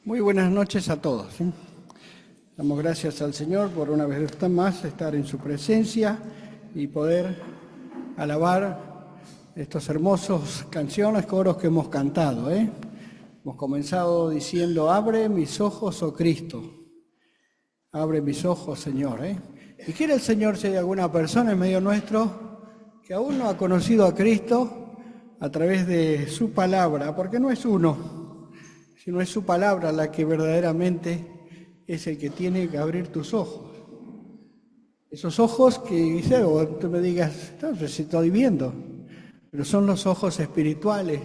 Muy buenas noches a todos. Damos gracias al Señor por una vez más estar en su presencia y poder alabar estos hermosos canciones, coros que hemos cantado. Hemos comenzado diciendo: abre mis ojos, oh Cristo, abre mis ojos, Señor. Y quiere el Señor, si hay alguna persona en medio nuestro que aún no ha conocido a Cristo a través de su palabra, porque no es uno, sino es su palabra la que verdaderamente es el que tiene que abrir tus ojos. Esos ojos que tú me digas, entonces estoy viendo, pero son los ojos espirituales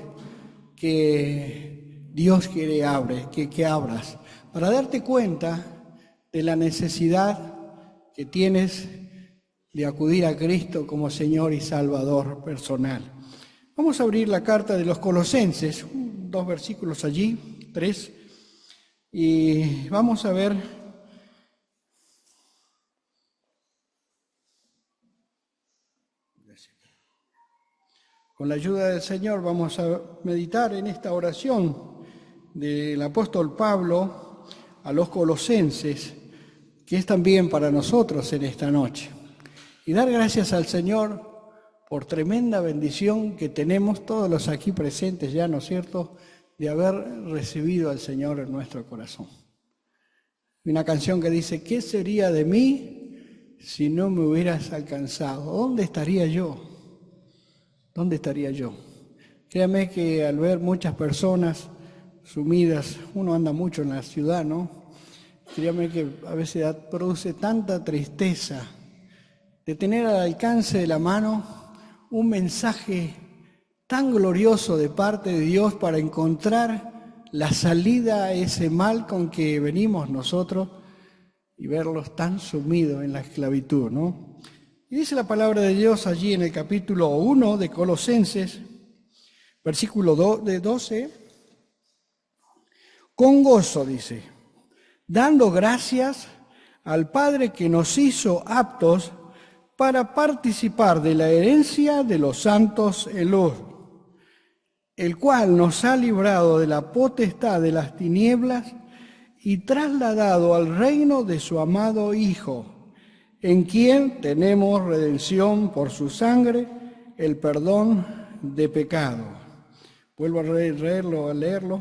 que Dios quiere que abras, para darte cuenta de la necesidad que tienes de acudir a Cristo como Señor y Salvador personal. Vamos a abrir la carta de los Colosenses, 2 versículos allí, 3, y vamos a ver con la ayuda del Señor. Vamos a meditar en esta oración del apóstol Pablo a los Colosenses, que es también para nosotros en esta noche, y dar gracias al Señor por tremenda bendición que tenemos todos los aquí presentes ya, ¿no es cierto?, de haber recibido al Señor en nuestro corazón. Hay una canción que dice: ¿qué sería de mí si no me hubieras alcanzado? ¿Dónde estaría yo? ¿Dónde estaría yo? Créame que al ver muchas personas sumidas, uno anda mucho en la ciudad, ¿no? Créame que a veces produce tanta tristeza de tener al alcance de la mano un mensaje tan glorioso de parte de Dios para encontrar la salida a ese mal con que venimos nosotros y verlos tan sumidos en la esclavitud, ¿no? Y dice la palabra de Dios allí en el capítulo 1 de Colosenses, versículo 12, con gozo, dice, dando gracias al Padre que nos hizo aptos para participar de la herencia de los santos en luz, el cual nos ha librado de la potestad de las tinieblas y trasladado al reino de su amado Hijo, en quien tenemos redención por su sangre, el perdón de pecado. Vuelvo a leerlo.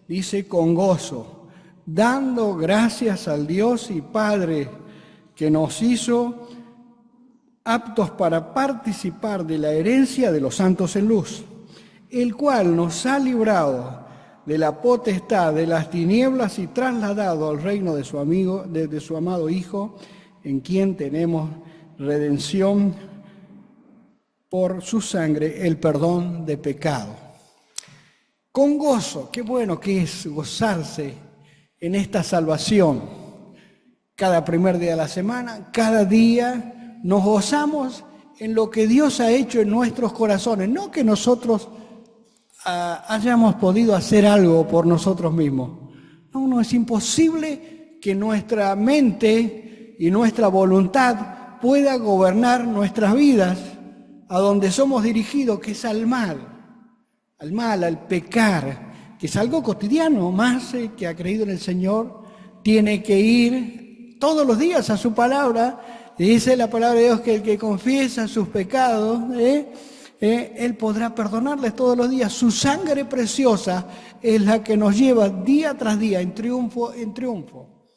Dice: con gozo, dando gracias al Dios y Padre que nos hizo aptos para participar de la herencia de los santos en luz, el cual nos ha librado de la potestad de las tinieblas y trasladado al reino de su amado Hijo, en quien tenemos redención por su sangre, el perdón de pecado. Con gozo, qué bueno que es gozarse en esta salvación. Cada primer día de la semana, cada día nos gozamos en lo que Dios ha hecho en nuestros corazones, no que nosotros hayamos podido hacer algo por nosotros mismos. No, es imposible que nuestra mente y nuestra voluntad pueda gobernar nuestras vidas a donde somos dirigidos, que es al mal, al pecar, que es algo cotidiano. Más que ha creído en el Señor tiene que ir todos los días a su palabra. Y dice la palabra de Dios que el que confiesa sus pecados, Él podrá perdonarles todos los días. Su sangre preciosa es la que nos lleva día tras día en triunfo en triunfo.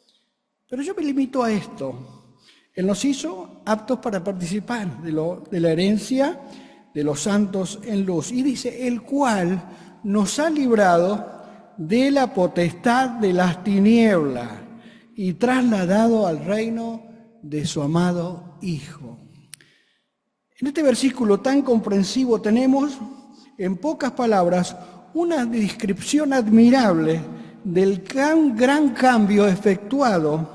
Pero yo me limito a esto. Él nos hizo aptos para participar de la herencia de los santos en luz. Y dice: el cual nos ha librado de la potestad de las tinieblas y trasladado al reino de su amado Hijo. En este versículo tan comprensivo tenemos, en pocas palabras, una descripción admirable del gran cambio efectuado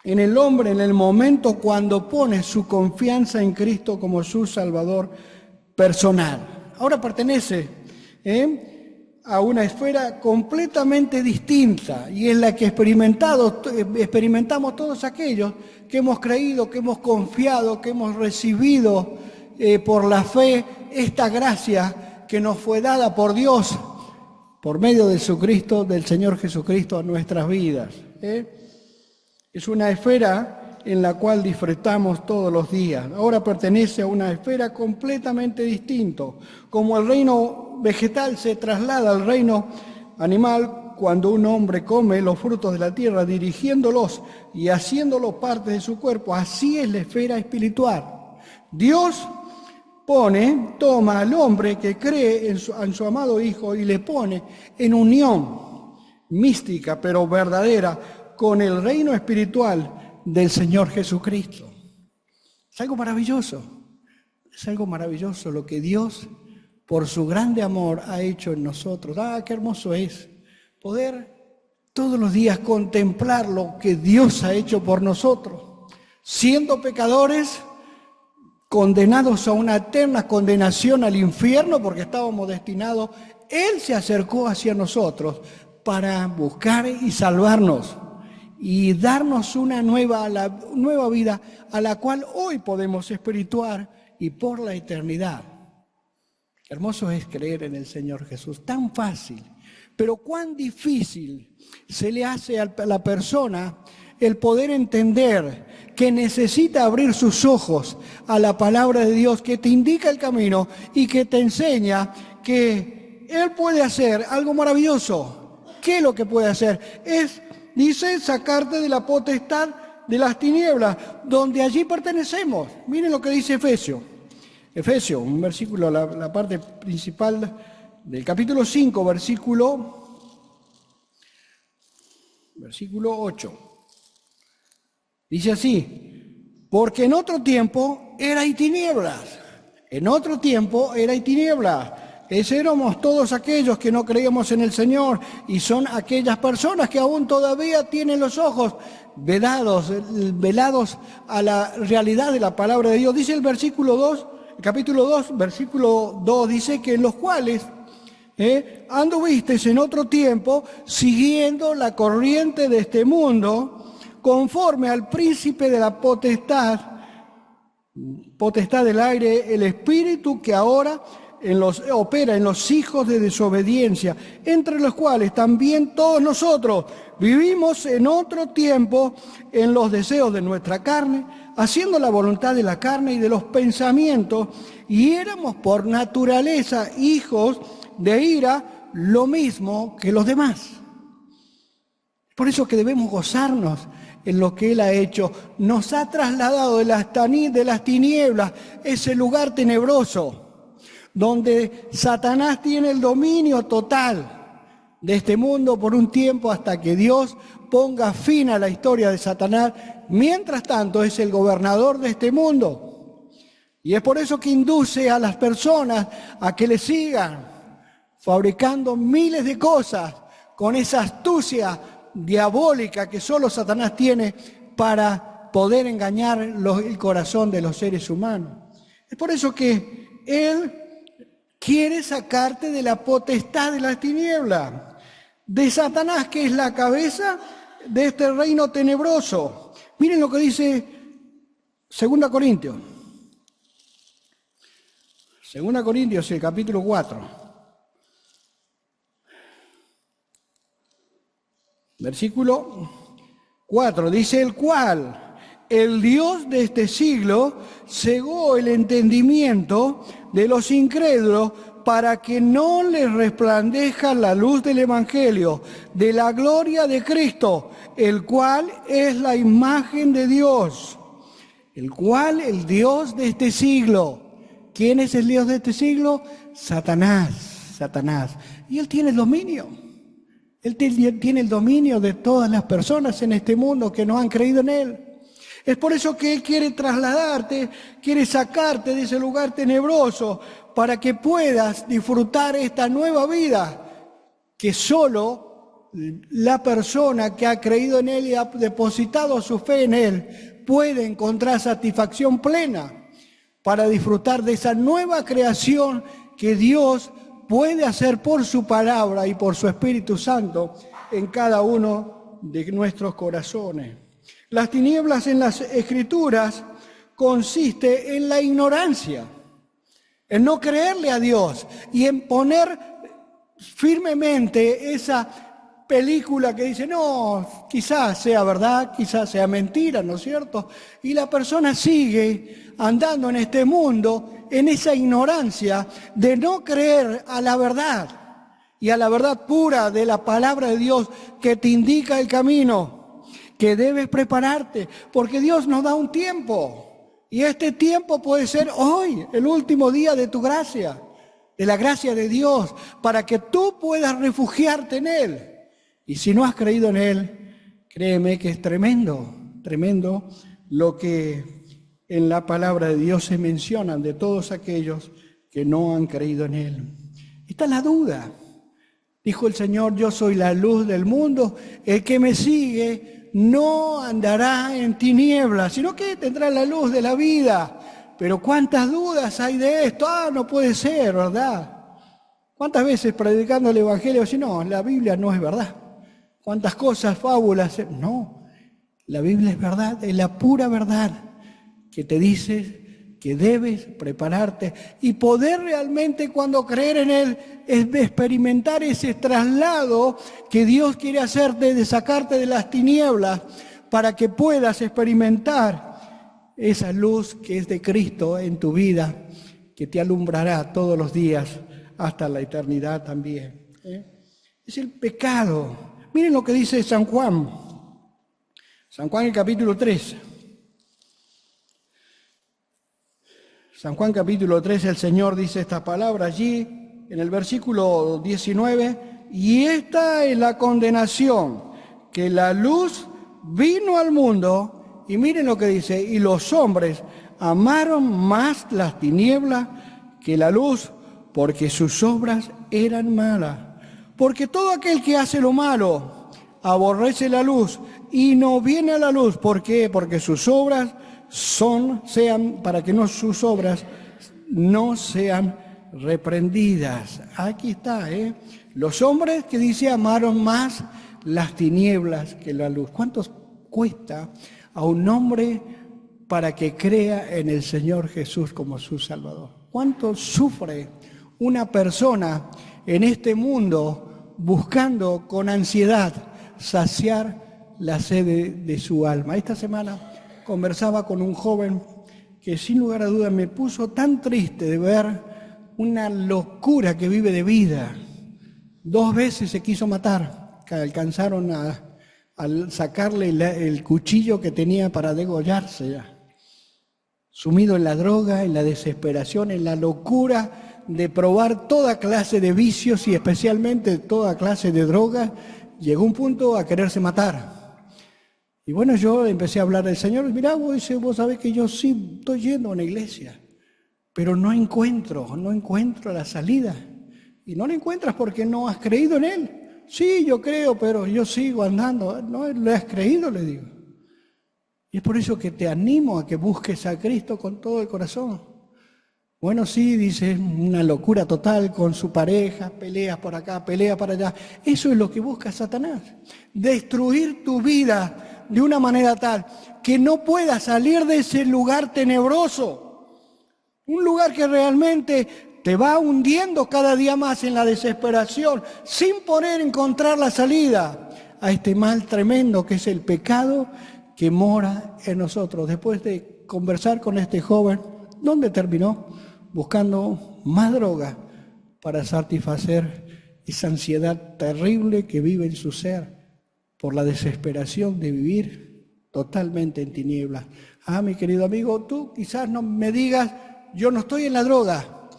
en el hombre en el momento cuando pone su confianza en Cristo como su Salvador personal. Ahora pertenece a una esfera completamente distinta, y es la que experimentamos todos aquellos que hemos creído, que hemos confiado, que hemos recibido por la fe esta gracia que nos fue dada por Dios por medio de Jesucristo, del Señor Jesucristo a nuestras vidas. Es una esfera en la cual disfrutamos todos los días. Ahora pertenece a una esfera completamente distinta. Como el reino vegetal se traslada al reino animal cuando un hombre come los frutos de la tierra, dirigiéndolos y haciéndolos parte de su cuerpo, así es la esfera espiritual. Dios toma al hombre que cree en su amado Hijo y le pone en unión mística, pero verdadera, con el reino espiritual del Señor Jesucristo. Es algo maravilloso lo que Dios, por su grande amor, ha hecho en nosotros. Qué hermoso es poder todos los días contemplar lo que Dios ha hecho por nosotros, siendo pecadores, condenados a una eterna condenación al infierno porque estábamos destinados. Él se acercó hacia nosotros para buscar y salvarnos y darnos una nueva vida a la cual hoy podemos espirituar y por la eternidad. Hermoso es creer en el Señor Jesús, tan fácil, pero cuán difícil se le hace a la persona el poder entender que necesita abrir sus ojos a la palabra de Dios que te indica el camino y que te enseña que Él puede hacer algo maravilloso. ¿Qué es lo que puede hacer? Dice, sacarte de la potestad de las tinieblas, donde allí pertenecemos. Miren lo que dice Efesios, un versículo, la parte principal del capítulo 5, versículo 8. Dice así: porque en otro tiempo erais tinieblas. Ese éramos todos aquellos que no creíamos en el Señor, y son aquellas personas que aún todavía tienen los ojos velados a la realidad de la palabra de Dios. Dice el capítulo 2, versículo 2, dice que en los cuales anduvisteis en otro tiempo, siguiendo la corriente de este mundo, conforme al príncipe de la potestad del aire, el espíritu que ahora opera en los hijos de desobediencia, entre los cuales también todos nosotros vivimos en otro tiempo en los deseos de nuestra carne, haciendo la voluntad de la carne y de los pensamientos, y éramos por naturaleza hijos de ira, lo mismo que los demás. Por eso que debemos gozarnos en lo que Él ha hecho. Nos ha trasladado de las tinieblas, ese lugar tenebroso, donde Satanás tiene el dominio total de este mundo por un tiempo hasta que Dios ponga fin a la historia de Satanás. Mientras tanto es el gobernador de este mundo. Y es por eso que induce a las personas a que le sigan, fabricando miles de cosas con esa astucia diabólica que solo Satanás tiene para poder engañar el corazón de los seres humanos. Es por eso que Él quiere sacarte de la potestad de las tinieblas, de Satanás, que es la cabeza de este reino tenebroso. Miren lo que dice 2 Corintios. 2 Corintios, el capítulo 4. Versículo 4, dice: el cual, el Dios de este siglo, cegó el entendimiento de los incrédulos para que no les resplandezca la luz del Evangelio, de la gloria de Cristo, el cual es la imagen de Dios. El Dios de este siglo. ¿Quién es el Dios de este siglo? Satanás. Y Él tiene el dominio. Él tiene el dominio de todas las personas en este mundo que no han creído en Él. Es por eso que Él quiere trasladarte, quiere sacarte de ese lugar tenebroso para que puedas disfrutar esta nueva vida que solo la persona que ha creído en Él y ha depositado su fe en Él puede encontrar satisfacción plena para disfrutar de esa nueva creación que Dios puede hacer por su palabra y por su Espíritu Santo en cada uno de nuestros corazones. Las tinieblas en las Escrituras consiste en la ignorancia, en no creerle a Dios y en poner firmemente esa película que dice, no, quizás sea verdad, quizás sea mentira, ¿no es cierto? Y la persona sigue andando en este mundo en esa ignorancia de no creer a la verdad y a la verdad pura de la palabra de Dios que te indica el camino, que debes prepararte, porque Dios nos da un tiempo. Y este tiempo puede ser hoy, el último día de tu gracia, de la gracia de Dios, para que tú puedas refugiarte en Él. Y si no has creído en Él, créeme que es tremendo, tremendo lo que en la palabra de Dios se mencionan de todos aquellos que no han creído en Él. Está la duda. Dijo el Señor, yo soy la luz del mundo, el que me sigue no andará en tinieblas, sino que tendrá la luz de la vida. Pero ¿cuántas dudas hay de esto? No puede ser, ¿verdad? ¿Cuántas veces predicando el Evangelio decís, no, la Biblia no es verdad? ¿Cuántas cosas, fábulas? No, la Biblia es verdad, es la pura verdad que te dice que debes prepararte y poder realmente cuando creer en Él es experimentar ese traslado que Dios quiere hacerte de sacarte de las tinieblas para que puedas experimentar esa luz que es de Cristo en tu vida, que te alumbrará todos los días hasta la eternidad también. Es el pecado. Miren lo que dice San Juan. San Juan, el capítulo 3. San Juan capítulo 3, el Señor dice esta palabra allí, en el versículo 19, y esta es la condenación, que la luz vino al mundo, y miren lo que dice, y los hombres amaron más las tinieblas que la luz, porque sus obras eran malas. Porque todo aquel que hace lo malo aborrece la luz y no viene a la luz. ¿Por qué? Porque sus obras para que sus obras no sean reprendidas. Aquí está, Los hombres que dice amaron más las tinieblas que la luz. ¿Cuánto cuesta a un hombre para que crea en el Señor Jesús como su Salvador? ¿Cuánto sufre una persona en este mundo buscando con ansiedad saciar la sed de su alma? Esta semana conversaba con un joven que sin lugar a dudas me puso tan triste de ver una locura que vive de vida. 2 veces se quiso matar, que alcanzaron a sacarle el cuchillo que tenía para degollarse ya. Sumido en la droga, en la desesperación, en la locura de probar toda clase de vicios y especialmente toda clase de drogas, llegó un punto a quererse matar. Y bueno, yo empecé a hablar del Señor. Mirá, vos sabés que yo sí estoy yendo a una iglesia, pero no encuentro la salida. Y no la encuentras porque no has creído en Él. Sí, yo creo, pero yo sigo andando. No le has creído, le digo. Y es por eso que te animo a que busques a Cristo con todo el corazón. Bueno, sí, dice, una locura total con su pareja, peleas por acá, peleas para allá. Eso es lo que busca Satanás. Destruir tu vida de una manera tal que no puedas salir de ese lugar tenebroso. Un lugar que realmente te va hundiendo cada día más en la desesperación, sin poder encontrar la salida a este mal tremendo que es el pecado que mora en nosotros. Después de conversar con este joven, ¿dónde terminó? Buscando más droga para satisfacer esa ansiedad terrible que vive en su ser por la desesperación de vivir totalmente en tinieblas. Mi querido amigo, tú quizás no me digas, yo no estoy en la droga,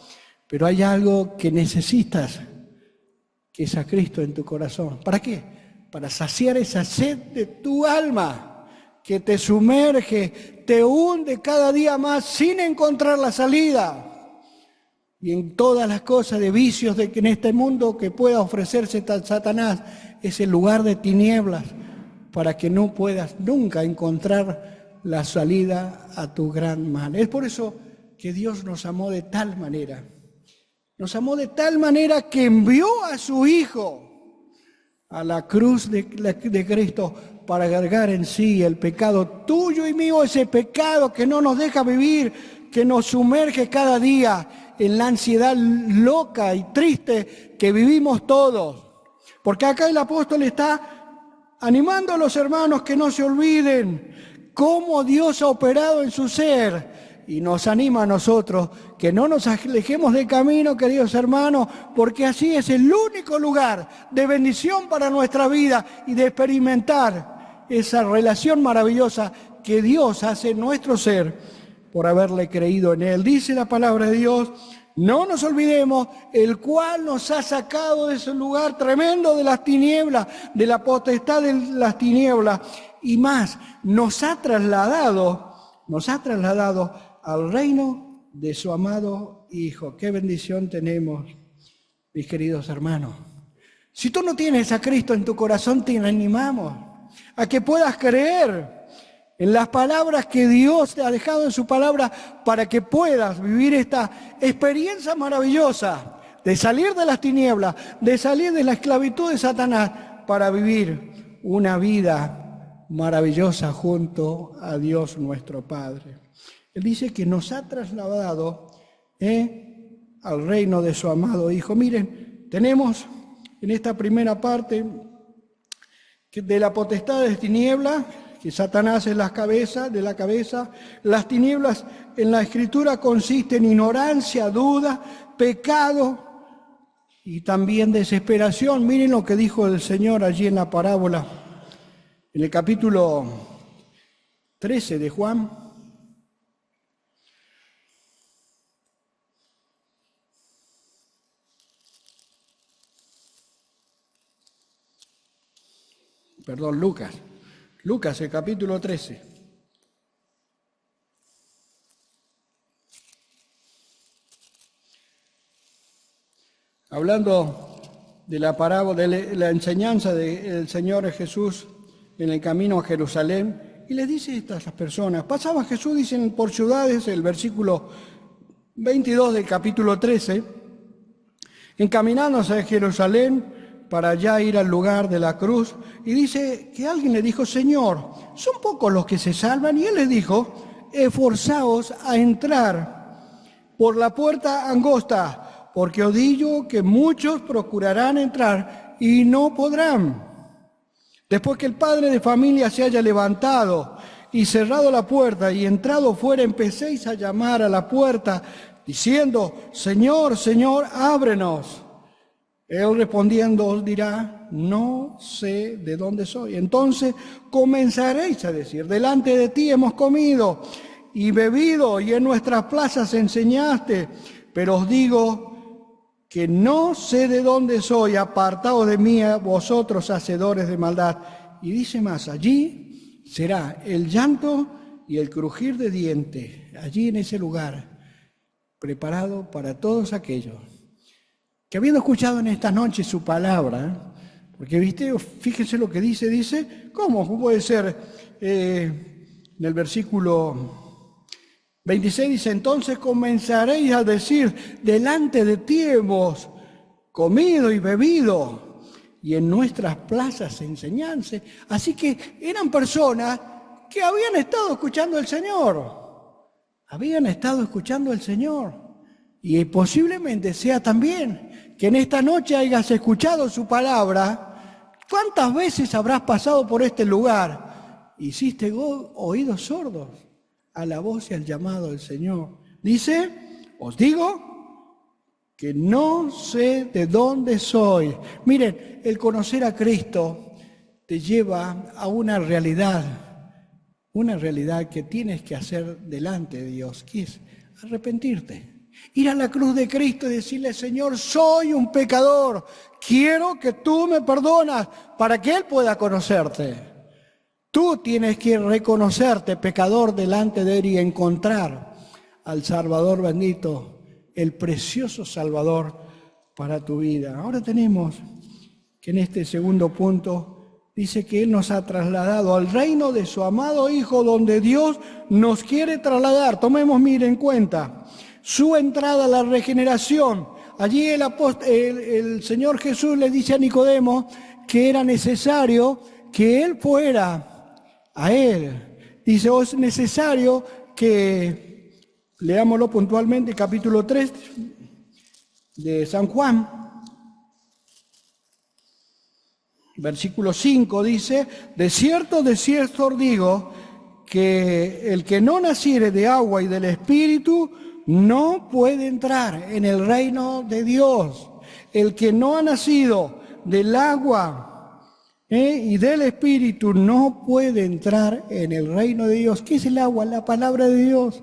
pero hay algo que necesitas, que es a Cristo en tu corazón. ¿Para qué? Para saciar esa sed de tu alma, que te sumerge, te hunde cada día más sin encontrar la salida. Y en todas las cosas de vicios que en este mundo que pueda ofrecerse Satanás, es el lugar de tinieblas para que no puedas nunca encontrar la salida a tu gran mal. Es por eso que Dios nos amó de tal manera. Nos amó de tal manera que envió a su Hijo a la cruz de Cristo para cargar en sí el pecado tuyo y mío, ese pecado que no nos deja vivir, que nos sumerge cada día en la ansiedad loca y triste que vivimos todos. Porque acá el apóstol está animando a los hermanos que no se olviden cómo Dios ha operado en su ser, y nos anima a nosotros que no nos alejemos del camino, queridos hermanos, porque así es el único lugar de bendición para nuestra vida y de experimentar esa relación maravillosa que Dios hace en nuestro ser por haberle creído en Él. Dice la palabra de Dios: no nos olvidemos, el cual nos ha sacado de ese lugar tremendo de las tinieblas, de la potestad de las tinieblas, y más, nos ha trasladado al reino de su amado Hijo. Qué bendición tenemos, mis queridos hermanos. Si tú no tienes a Cristo en tu corazón, te animamos a que puedas creer en las palabras que Dios te ha dejado en su palabra, para que puedas vivir esta experiencia maravillosa de salir de las tinieblas, de salir de la esclavitud de Satanás, para vivir una vida maravillosa junto a Dios nuestro Padre. Él dice que nos ha trasladado al reino de su amado Hijo. Miren, tenemos en esta primera parte de la potestad de tinieblas, que Satanás es de la cabeza. Las tinieblas en la Escritura consisten en ignorancia, duda, pecado y también desesperación. Miren lo que dijo el Señor allí en la parábola, en el capítulo 13 de Juan. Perdón, Lucas, el capítulo 13. Hablando de la parábola, de la enseñanza del Señor Jesús en el camino a Jerusalén, y le dice a estas personas: pasaba Jesús, dicen, por ciudades, el versículo 22 del capítulo 13, encaminándose a Jerusalén para ya ir al lugar de la cruz, y dice que alguien le dijo: Señor, ¿son pocos los que se salvan? Y él les dijo: esforzaos a entrar por la puerta angosta, porque os digo que muchos procurarán entrar y no podrán. Después que el padre de familia se haya levantado y cerrado la puerta y entrado fuera, empecéis a llamar a la puerta, diciendo: Señor, Señor, ábrenos. Él respondiendo os dirá: no sé de dónde soy. Entonces comenzaréis a decir: delante de ti hemos comido y bebido, y en nuestras plazas enseñaste. Pero os digo que no sé de dónde soy, apartaos de mí, vosotros hacedores de maldad. Y dice más: allí será el llanto y el crujir de dientes, allí en ese lugar preparado para todos aquellos que, habiendo escuchado en esta noche su palabra, porque viste, fíjense lo que dice, ¿cómo puede ser? En el versículo 26 dice: entonces comenzaréis a decir: delante de ti hemos comido y bebido, y en nuestras plazas enseñanza. Así que eran personas que habían estado escuchando al Señor, y posiblemente sea también que en esta noche hayas escuchado su palabra. ¿Cuántas veces habrás pasado por este lugar? Hiciste oídos sordos a la voz y al llamado del Señor. Dice: os digo que no sé de dónde soy. Miren, el conocer a Cristo te lleva a una realidad que tienes que hacer delante de Dios, que es arrepentirte. Ir a la cruz de Cristo y decirle: Señor, soy un pecador, quiero que tú me perdonas, para que Él pueda conocerte. Tú tienes que reconocerte pecador delante de Él y encontrar al Salvador bendito, el precioso Salvador para tu vida. Ahora tenemos que en este segundo punto dice que Él nos ha trasladado al reino de su amado Hijo, donde Dios nos quiere trasladar. Tomemos, en cuenta su entrada a la regeneración. Allí el Señor Jesús le dice a Nicodemo que era necesario que Él fuera a Él. Dice: es necesario que, leámoslo puntualmente, capítulo 3, de San Juan, versículo 5 dice: de cierto os digo, que el que no naciere de agua y del Espíritu no puede entrar en el reino de Dios. El que no ha nacido del agua y del Espíritu no puede entrar en el reino de Dios. ¿Qué es el agua? La palabra de Dios.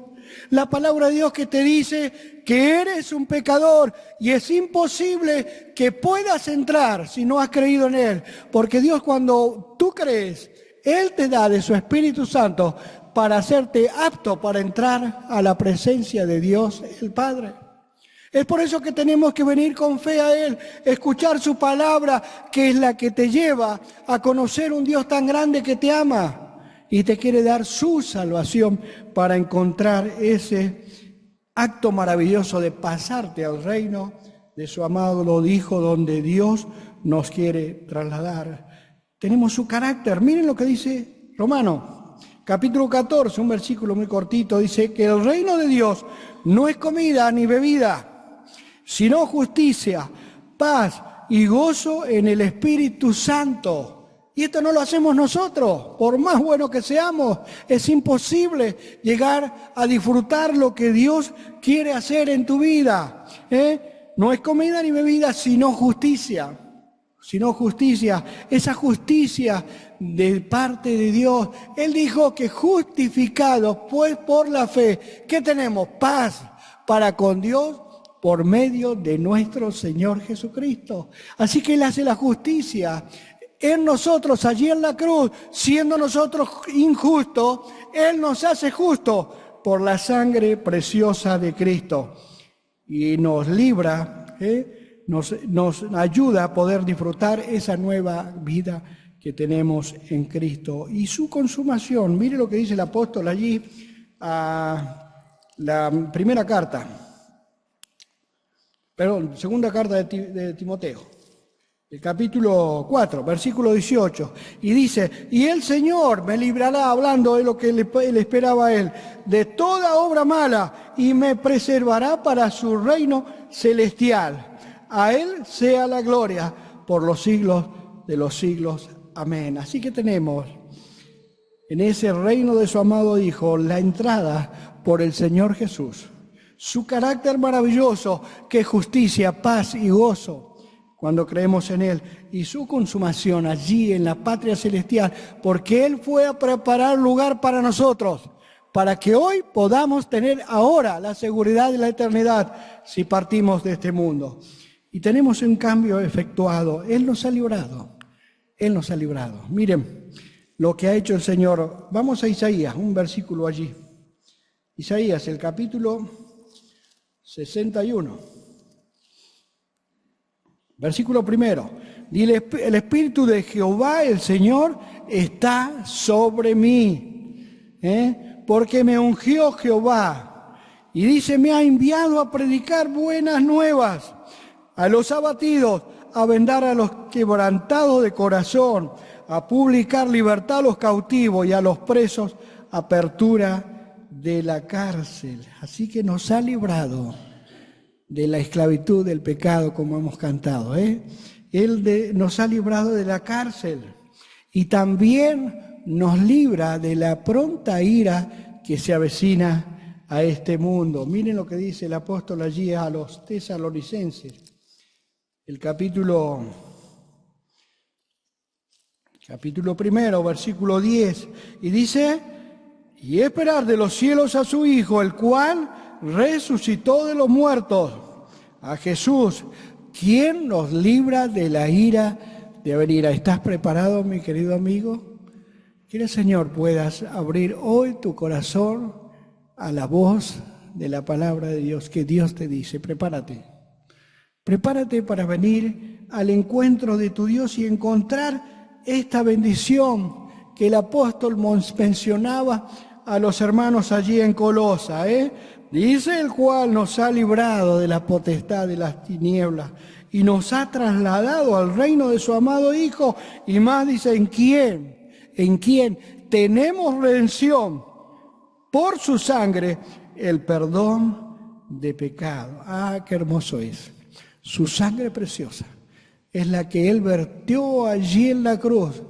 La palabra de Dios que te dice que eres un pecador y es imposible que puedas entrar si no has creído en Él. Porque Dios, cuando tú crees, Él te da de su Espíritu Santo para hacerte apto para entrar a la presencia de Dios el Padre. Es por eso que tenemos que venir con fe a Él, escuchar su palabra, que es la que te lleva a conocer un Dios tan grande que te ama y te quiere dar su salvación para encontrar ese acto maravilloso de pasarte al reino de su amado Hijo, donde Dios nos quiere trasladar. Tenemos su carácter. Miren lo que dice Romano, capítulo 14, un versículo muy cortito, dice que el reino de Dios no es comida ni bebida, sino justicia, paz y gozo en el Espíritu Santo. Y esto no lo hacemos nosotros, por más bueno que seamos. Es imposible llegar a disfrutar lo que Dios quiere hacer en tu vida. No es comida ni bebida, sino justicia. Sino justicia, esa justicia de parte de Dios. Él dijo que justificados pues por la fe, ¿qué tenemos? Paz para con Dios por medio de nuestro Señor Jesucristo. Así que Él hace la justicia en nosotros, allí en la cruz, siendo nosotros injustos, Él nos hace justos por la sangre preciosa de Cristo. Y nos libra, nos ayuda a poder disfrutar esa nueva vida que tenemos en Cristo. Y su consumación, mire lo que dice el apóstol allí, segunda carta de Timoteo. El capítulo 4, versículo 18, y dice: y el Señor me librará, hablando de lo que él esperaba a Él, de toda obra mala, y me preservará para su reino celestial. A Él sea la gloria por los siglos de los siglos. Amén. Así que tenemos en ese reino de su amado Hijo la entrada por el Señor Jesús, su carácter maravilloso, que es justicia, paz y gozo cuando creemos en Él, y su consumación allí en la patria celestial, porque Él fue a preparar lugar para nosotros, para que hoy podamos tener ahora la seguridad de la eternidad si partimos de este mundo. Y tenemos un cambio efectuado. Él nos ha librado. Él nos ha librado. Miren lo que ha hecho el Señor. Vamos a Isaías, un versículo allí. Isaías, el capítulo 61. Versículo 1, dile: el Espíritu de Jehová, el Señor, está sobre mí, porque me ungió Jehová. Y dice: me ha enviado a predicar buenas nuevas a los abatidos, a vendar a los quebrantados de corazón, a publicar libertad a los cautivos y a los presos, apertura de la cárcel. Así que nos ha librado de la esclavitud del pecado, como hemos cantado. Él nos ha librado de la cárcel y también nos libra de la pronta ira que se avecina a este mundo. Miren lo que dice el apóstol allí a los tesalonicenses, el capítulo 1, versículo 10, y dice: y esperar de los cielos a su Hijo, el cual resucitó de los muertos, a Jesús, quien nos libra de la ira de venir. ¿Estás preparado, mi querido amigo? Que el Señor puedas abrir hoy tu corazón a la voz de la palabra de Dios, que Dios te dice: prepárate. Prepárate para venir al encuentro de tu Dios y encontrar esta bendición que el apóstol mencionaba a los hermanos allí en Colosa, Dice: el cual nos ha librado de la potestad de las tinieblas y nos ha trasladado al reino de su amado Hijo. Y más dice: ¿en quién tenemos redención por su sangre, el perdón de pecado? Ah, qué hermoso es. Su sangre preciosa es la que Él vertió allí en la cruz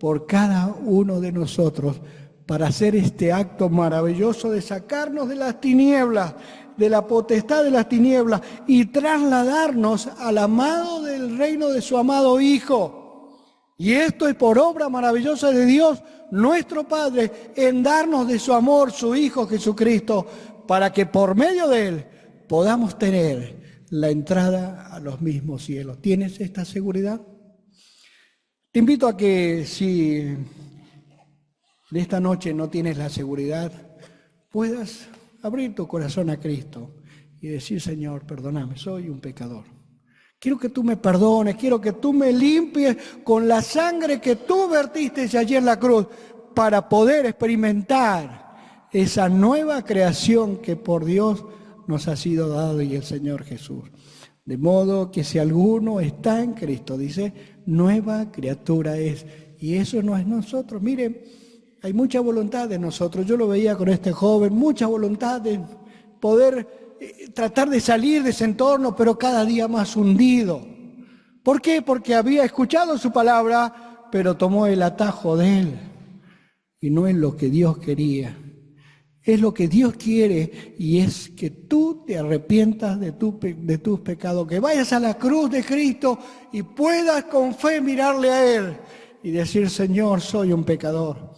por cada uno de nosotros para hacer este acto maravilloso de sacarnos de las tinieblas, de la potestad de las tinieblas y trasladarnos al amado del reino de su amado Hijo. Y esto es por obra maravillosa de Dios, nuestro Padre, en darnos de su amor, su Hijo Jesucristo, para que por medio de Él podamos tener la entrada a los mismos cielos. ¿Tienes esta seguridad? Te invito a que si de esta noche no tienes la seguridad, puedas abrir tu corazón a Cristo y decir: Señor, perdóname, soy un pecador. Quiero que tú me perdones, quiero que tú me limpies con la sangre que tú vertiste allí en la cruz para poder experimentar esa nueva creación que por Dios nos ha sido dado y el Señor Jesús. De modo que si alguno está en Cristo, dice, nueva criatura es. Y eso no es nosotros. Miren, hay mucha voluntad de nosotros. Yo lo veía con este joven, mucha voluntad de poder tratar de salir de ese entorno, pero cada día más hundido. ¿Por qué? Porque había escuchado su palabra, pero tomó el atajo de él. Y no es lo que Dios quería. Es lo que Dios quiere, y es que tú te arrepientas de tus pecados, que vayas a la cruz de Cristo y puedas con fe mirarle a Él y decir: Señor, soy un pecador.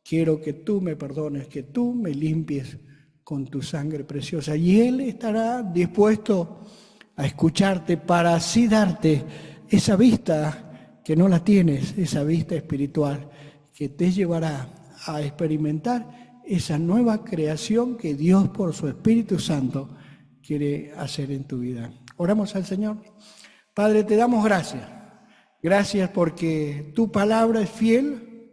Quiero que tú me perdones, que tú me limpies con tu sangre preciosa. Y Él estará dispuesto a escucharte para así darte esa vista que no la tienes, esa vista espiritual que te llevará a experimentar esa nueva creación que Dios por su Espíritu Santo quiere hacer en tu vida. Oramos al Señor. Padre, te damos gracias. Gracias porque tu palabra es fiel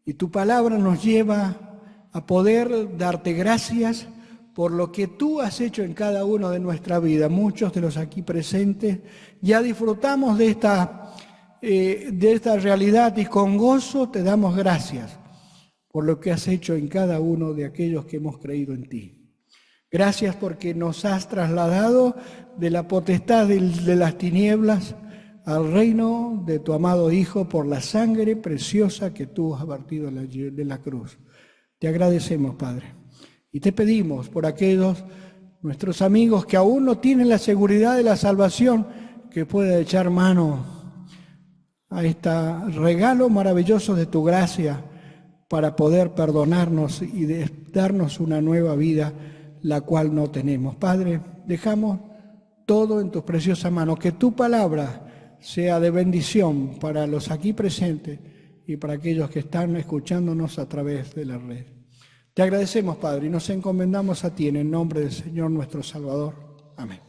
y tu palabra nos lleva a poder darte gracias por lo que tú has hecho en cada uno de nuestra vida. Muchos de los aquí presentes ya disfrutamos de esta realidad y con gozo te damos gracias por lo que has hecho en cada uno de aquellos que hemos creído en ti. Gracias porque nos has trasladado de la potestad de las tinieblas al reino de tu amado Hijo por la sangre preciosa que tú has vertido de la cruz. Te agradecemos, Padre, y te pedimos por aquellos nuestros amigos que aún no tienen la seguridad de la salvación, que pueda echar mano a este regalo maravilloso de tu gracia para poder perdonarnos y darnos una nueva vida, la cual no tenemos. Padre, dejamos todo en tus preciosas manos, que tu palabra sea de bendición para los aquí presentes y para aquellos que están escuchándonos a través de la red. Te agradecemos, Padre, y nos encomendamos a ti en el nombre del Señor nuestro Salvador. Amén.